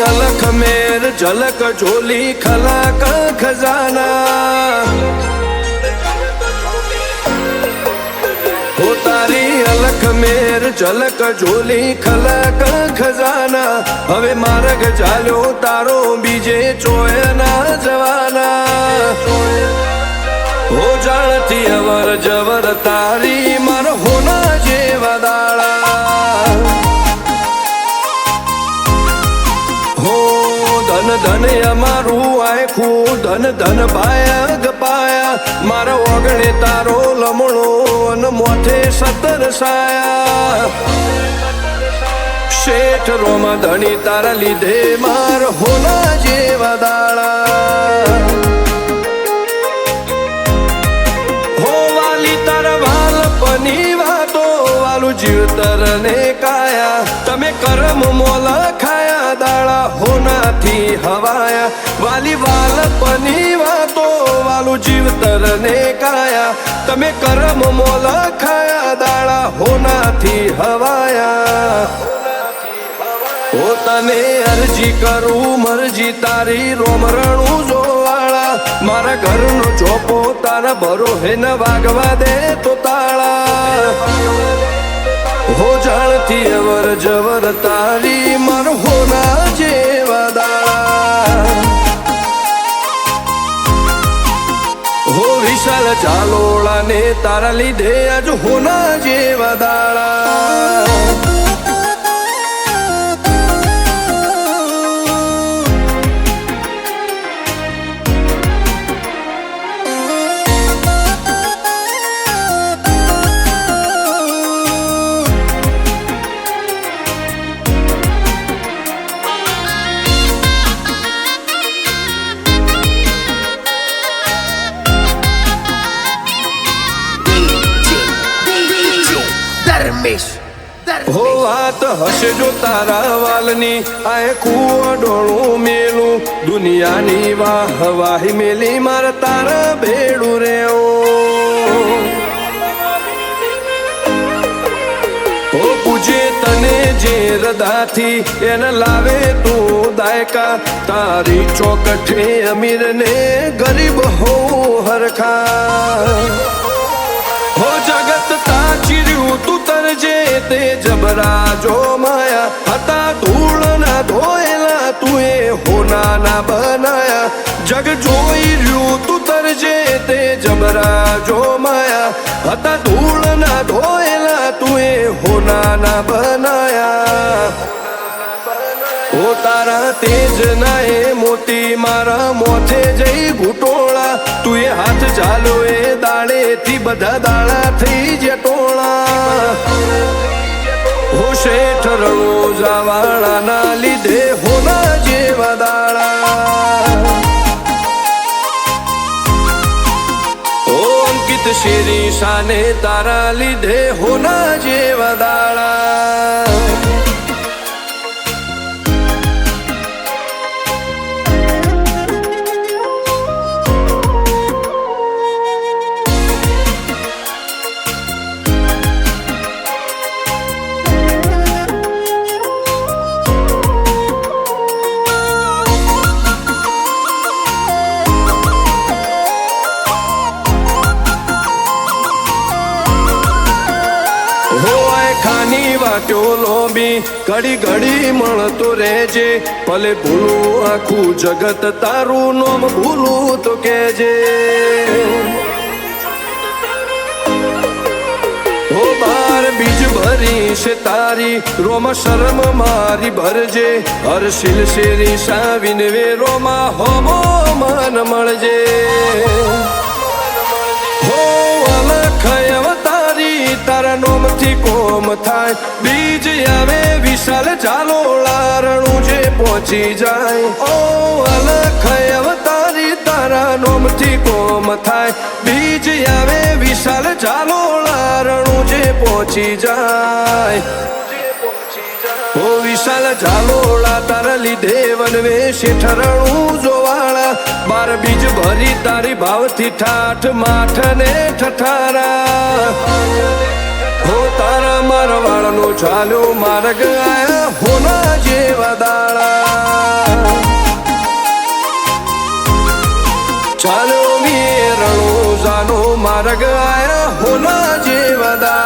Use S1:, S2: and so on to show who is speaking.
S1: अलख मेर झलक झोली खलाक खजाना हो तारी अलख मेर झलक झोली खलाक खजाना हवे मार्ग चाल्यो तारो बीजे चोयना जवाना हो जाणती अवर जवर तारी मार होना जेवा दाळा हो धन धन अमारू आखू धन धन पाया गपाया मारो ओगणे तारो लमणो अन मोथे सतर साया शेठ रोमा धनी तारा लीधे मार होना जेवा दाळा हो वाली तारा वाल पनी वातो वालू जीवतर ने काया तमे करम मोला खाया दाळा होना थी हवाया वाली वाल पनी वातो वालू जीवतर ने काया तमे करम मोला खाया दाळा होना थी हवाया हो तने अर्जी करू मर्जी तारी रोमरणू जोवाळा मारा घरनो चोपो तारा भरो हे न वागवा दे तो ताळा हो जाणती अवर जवर तारी मार होना जेवा दाळा हो विशाल चालोळा ने तारा लीधे आज होना जेवा दाळा हो વાત હશે જો તારા વાલની આય કુવો ડોળું મેલું દુનિયાની વાહ વાહી મેલી માર તારા ભેડું રેવો હો પૂજે તને જે હૃદયથી એને લાવે તું દાયકા તારી ચોકઠે અમીર ને ગરીબ હો હરખા हो जगत ताचिर्यू तू तरजे ते जबरा जो माया हता धूल ना धोयला तुए होना ना बनाया जग जोई रयू तू तरजे ते जबरा जो माया हता धूल ना धोयला तुए होना ना बनाया हो तारा तेज नाए मोती मारा मोथे जई घुटोळा तुए हाथ चालो ए दाड़े थी बधा दाड़ा थी जटोळा हो शेठ रणो जावाळा ना लीधे होना जेवा दाड़ा हो अंकित शेरी शाने तारा लीधे होना जेवा दाड़ा खानी वाट्यो लोबी घड़ी घड़ी मणतो रेजे भले भूलू आखू जगत तारू नोम भूलू तो केजे हो बार बीज भरी से तारी रोमा शर्म मारी भरजे हर शिल शेरी साविन वे रोमा होमो मन मळजे हो अलख अवतारी तारा नोम थी कोम थाय बीज आवे विशाल चालोळा रणु जे पहुंची जाए ओ अलख अवतारी तारा नोम थी कोम थाय बीज आवे विशाल चालोळा रणु जे पहुंची जाए ओ विशाल झालोळा तारा लीधे वनवे शेठरणू जोवाळा बार बीज भरी तारी भावथी ठाठ माठ ने ठठारा हो तारा मारवाळनो चाल्यो मार्ग आया होना जेवा दाळा। ચાલ્યો મી રણુજાનો માર્ગ આયા હોના જેવદા